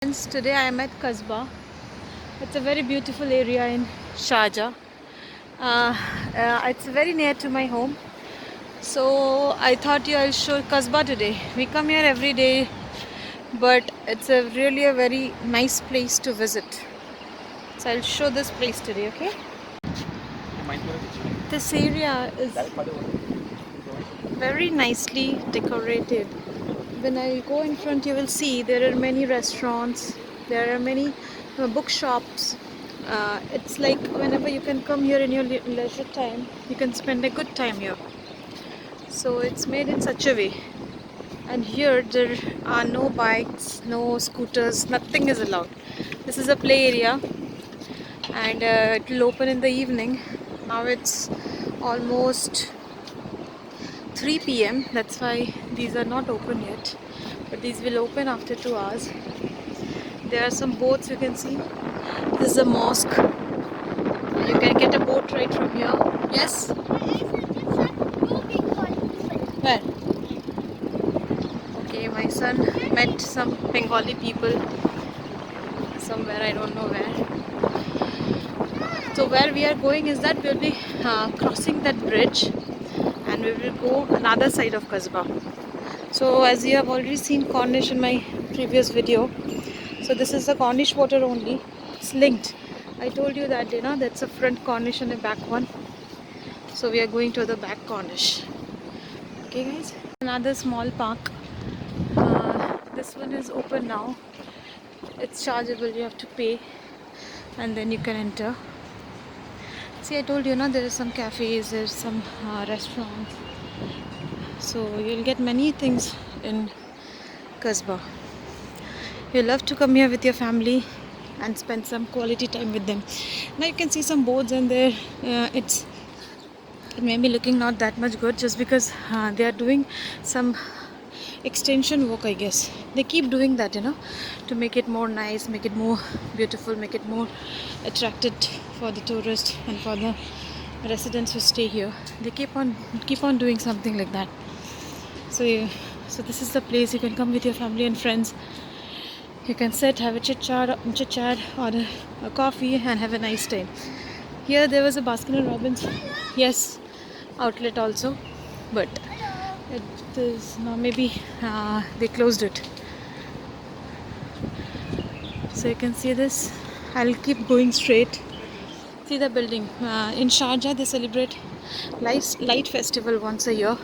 Friends, today I am at Kasbah. It's a very beautiful area in Sharjah. It's very near to my home, so I thought I'll show Kasbah today. We come here every day, but it's really a very nice place to visit. So I'll show this place today. Okay? This area is very nicely decorated. When I go in front, you will see there are many restaurants, there are many bookshops. It's like whenever you can come here in your leisure time, you can spend a good time here. So it's made in such a way. And here there are no bikes, no scooters, nothing is allowed. This is a play area, and it will open in the evening. Now it's almost 3 p.m. That's why these are not open yet, but these will open after 2 hours. There are some boats you can see. This is a mosque. You can get a boat right from here. Yes? Where? Okay, my son met some Bengali people somewhere, I don't know where. So where we are going is that we'll be crossing that bridge and we will go another side of Kasbah. So as you have already seen Cornish in my previous video, so this is the Cornish water only. It's linked. I told you that that's a front Cornish and a back one. So we are going to the back Cornish. Okay guys. Another small park. This one is open now. It's chargeable. You have to pay and then you can enter. See, I told you there are some cafes, there's some restaurants. So you'll get many things in Kasbah. You love to come here with your family and spend some quality time with them. Now you can see some boards and there it may be looking not that much good just because they are doing some extension work, I guess. They keep doing that, to make it more nice, make it more beautiful, make it more attractive for the tourists and for the residents who stay here. They keep on doing something like that. So this is the place you can come with your family and friends. You can sit, have a chit chat, order a coffee, and have a nice time. Here there was a Baskin & Robbins, yes, outlet also, but it is now maybe they closed it. So you can see this. I'll keep going straight. See the building. In Sharjah they celebrate light festival once a year.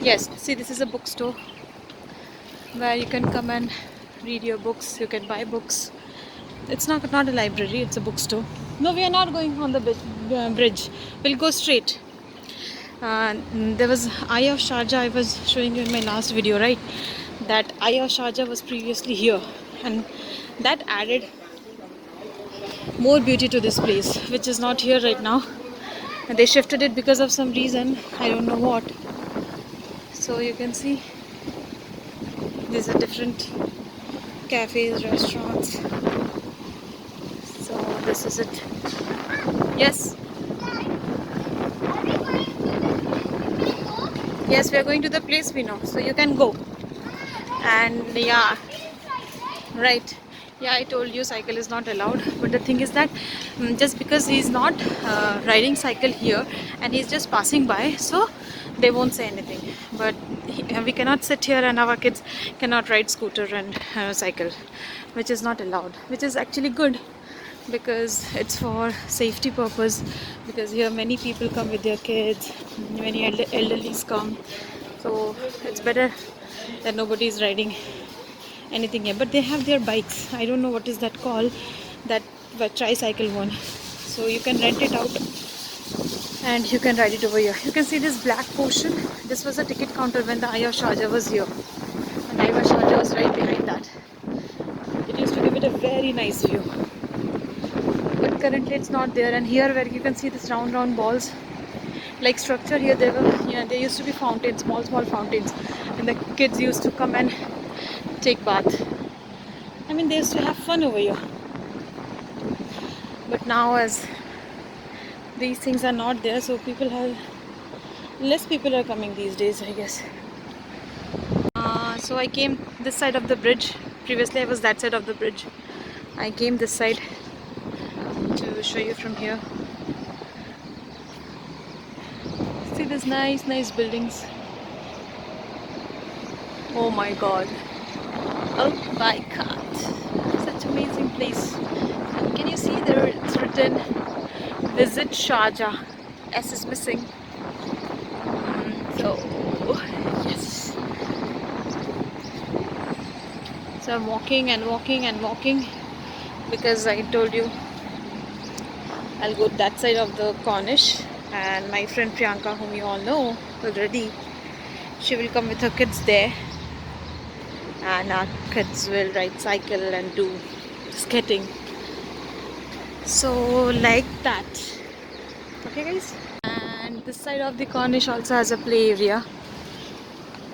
Yes, see, this is a bookstore where you can come and read your books. You can buy books. It's not a library, it's a bookstore. No, we are not going on the bridge. We'll go straight. There was Eye of Sharjah. I was showing you in my last video, right? That Eye of Sharjah was previously here, and that added more beauty to this place, which is not here right now. And they shifted it because of some reason, I don't know what. So you can see these are different cafes, restaurants. So this is it. Yes. Yes, we are going to the place we know, so you can go. And yeah, right. Yeah, I told you cycle is not allowed, but the thing is that just because he's not riding cycle here and he's just passing by, so they won't say anything. But we cannot sit here and our kids cannot ride scooter and cycle, which is not allowed, which is actually good because it's for safety purpose, because here many people come with their kids, many elderlies come, so it's better that nobody is riding anything here. But they have their bikes. I don't know what is that called, that tricycle one. So you can rent it out and you can ride it over here. You can see this black portion. This was a ticket counter when the Eye of Sharjah was here, and Eye of Sharjah was right behind that. It used to give it a very nice view, but currently it's not there. And here where you can see this round balls like structure, here there used to be fountains, small fountains, and the kids used to come and take bath. I mean, they used to have fun over here. But now as these things are not there, so less people are coming these days, I guess. So I came this side of the bridge. Previously I was that side of the bridge. I came this side to show you from here. See these nice buildings. Oh my god. Oh my god. Such amazing place. And can you see there it's written Visit Sharjah. S is missing. So yes. So I'm walking and walking because I told you I'll go that side of the Cornish, and my friend Priyanka, whom you all know already, she will come with her kids there, and our kids will ride cycle and do skating. So like that. Okay guys? And this side of the Cornish also has a play area.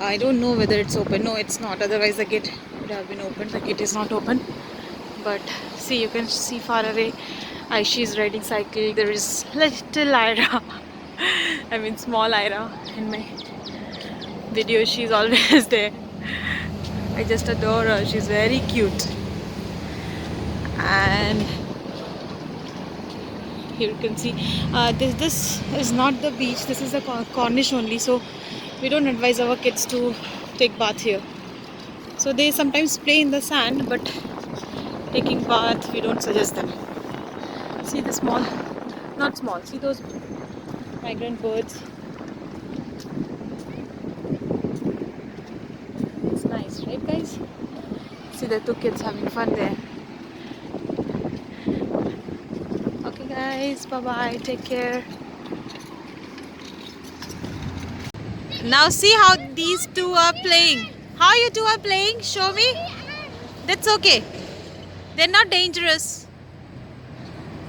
I don't know whether it's open. No, it's not. Otherwise the gate would have been open. The gate is not open. But see, you can see far away Aishi is riding cycle. There is little Ira. I mean small Ira in my video. She's always there. I just adore her. She's very cute. And here you can see this is not the beach. This is the Cornish only. So we don't advise our kids to take bath here. So they sometimes play in the sand, but taking bath we don't suggest them. See the small, not small, see those migrant birds. It's nice, right guys? See the two kids having fun there. Okay guys, bye bye, take care. Now see how these two are playing. How you two are playing? Show me. That's okay. They're not dangerous.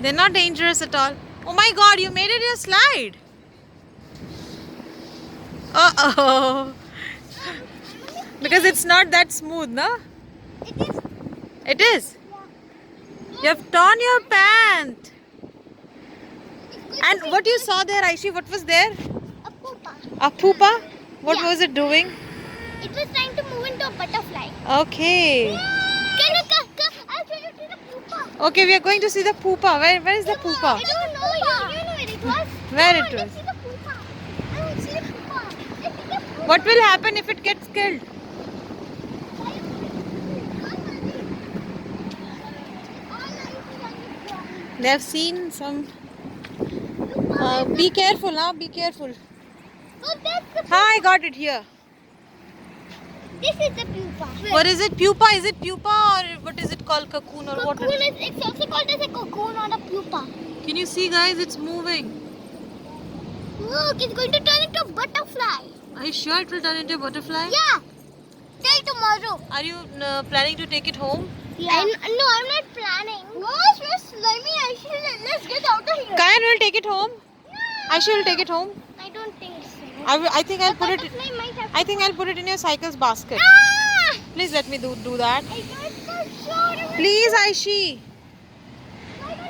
They're not dangerous at all. Oh my god, you made it a slide. Uh-oh. Because it's not that smooth, no? It is. It is? Yeah. You have torn your pant. And what you saw there, Aishi, what was there? A pupa. A pupa? What Yeah. was it doing? It was trying to move into a butterfly. Okay. Can you come? I'll show you to the pupa. Okay, we are going to see the pupa. Where is the pupa? I don't know. You know where it was? Where Come it on, was? let's see the pupa. I want to see the pupa. Let's see the pupa. What will happen if it gets killed? They have seen some. Be careful, huh? Be careful. So that's the Ha, I got it here. This is the pupa. What is it? Pupa? Is it pupa or what is it called? Cocoon or what? Cocoon is it's also called as a cocoon or a pupa. Can you see, guys? It's moving. Look, it's going to turn into a butterfly. Are you sure it will turn into a butterfly? Yeah. Till tomorrow. Are you planning to take it home? Yeah. No, I'm not planning. Gosh, we're slimy. Let's get out of here. Kayan will take it home. Yeah. Aishi will take it home. I don't think so. I think I'll put it. Butterfly might have I think I'll put it in your cycle's basket. Ah! Please let me do that. I got so sure. Please, Aishi.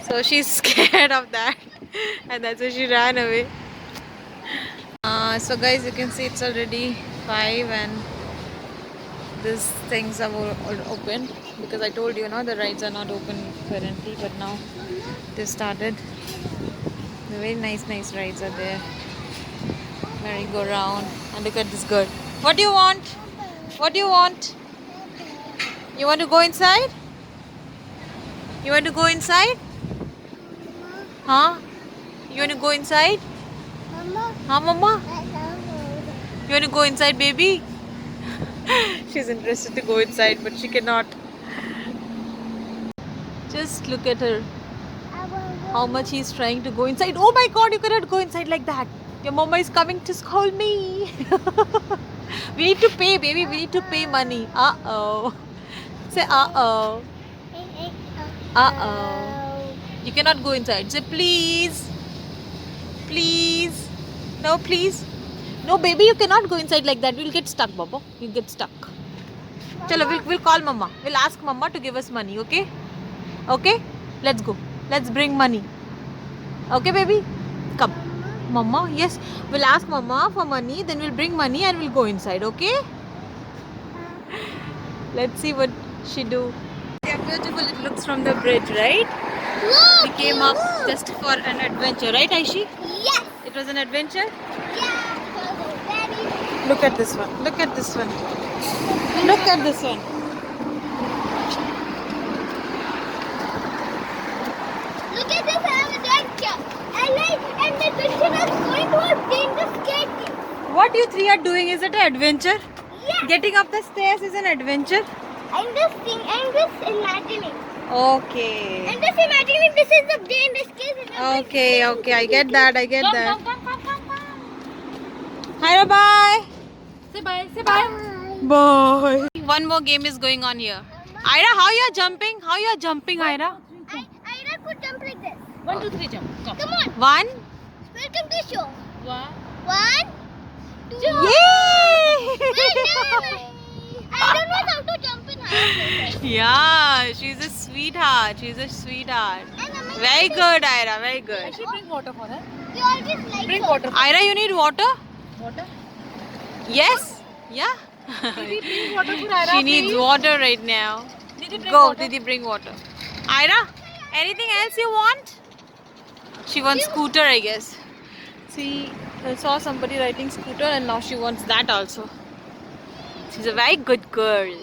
So she's scared of that, and that's why she ran away. So guys, you can see it's already 5 and these things are all open because I told you, the rides are not open currently, but now they started. The very nice rides are there. Merry-go-round, and look at this girl. What do you want? What do you want? You want to go inside? You want to go inside? Huh? You want to go inside? Mama. Huh, Mama? I don't know. You want to go inside, baby? She's interested to go inside, but she cannot. Just look at her. I will go. How much he's trying to go inside. Oh my god, you cannot go inside like that. Your mama is coming to scold me. We need to pay, baby. We need to pay money. Uh-oh. Say uh-oh. Uh-oh. You cannot go inside. Say please. Please. No, please. No, baby, you cannot go inside like that. We'll get stuck, Baba. You'll get stuck. Chalo, we'll call Mama. We'll ask Mama to give us money, okay? Okay? Let's go. Let's bring money. Okay, baby? Come. Mama, yes. We'll ask Mama for money, then we'll bring money and we'll go inside, okay? Let's see what she do. See how beautiful it looks from the bridge, right? Look, We came up look. just for an adventure, right, Aishi? Yes. It was an adventure. Yeah. Very. Look at this one. Look at this one. Look at this one. Look at this adventure. And the picture is going to a dangerous skating. What you three are doing? Is it an adventure? Yes. Getting up the stairs is an adventure. I'm just imagining. Okay. I'm just imagining this is the dangerous case. Okay, okay. I get that. I get that. Come. Hi, bye. Say bye. Say bye. Bye. One more game is going on here. Ira, how you are jumping? How you are jumping, Ira? Ira could jump like this. 1, 2, 3, jump. Come. Come on. One. Welcome to show. 1, 1, 2. Yay! I don't know how to jump in high. Yeah, she's a sweetheart. She's a sweetheart. Very good, Ira. Very good. Actually, bring water for her. You always like Bring it. water. Ira, you need water? Water? Yes. Yeah. Didi, bring water for Ira, She needs please. water right now. Didi, bring Go, water. Didi, bring water. Ira, anything else you want? She wants scooter, I guess. See, I saw somebody riding scooter and now she wants that also. She's a very good girl.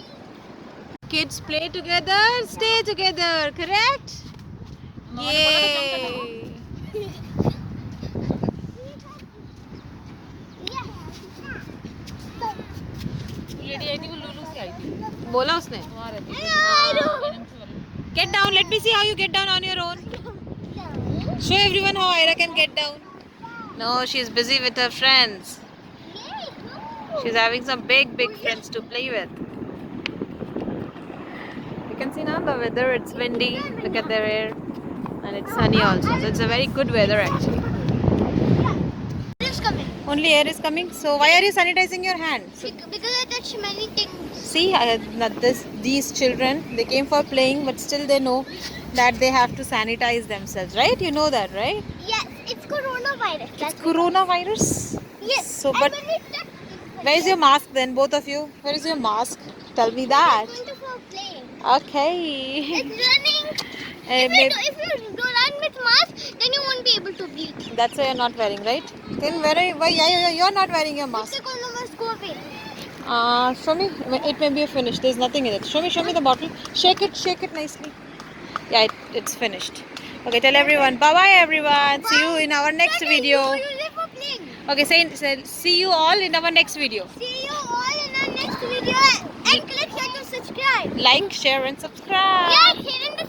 Kids play together, stay together, correct? Mama ने बोला था jump करना। Yay! Lady आई थी वो लुलु से आई थी बोला उसने? वहाँ रहती थी Get down, let me see how you get down on your own. Show everyone how Ira can get down. No, she's busy with her friends. She's having some big friends to play with. You can see now the weather, it's windy. Look at the air. And it's sunny also. So it's a very good weather actually. It's coming. Only air is coming. So why are you sanitizing your hands? Because I touch many things. See, these children, they came for playing, but still they know that they have to sanitize themselves, right? You know that, right? Yes, it's coronavirus. It's coronavirus. Yes. So, but and when we touch where is your mask then, both of you? Where is your mask? Tell me that. It's going to for playing. Okay. It's running. Eh, maybe- If you do run with mask, then you won't be able to breathe. that's why you're not wearing, right? Then why you're not wearing your mask? Mr. Coronavirus go away. Show me. It may be finished. There's nothing in it. Show me the bottle. Shake it nicely. Yeah, it's finished. Okay, tell everyone. Bye everyone. See you in our next video. You live for playing. Okay, say see you all in our next video. See you all in our next video and click here to subscribe. Like, share, and subscribe. Yeah, hit the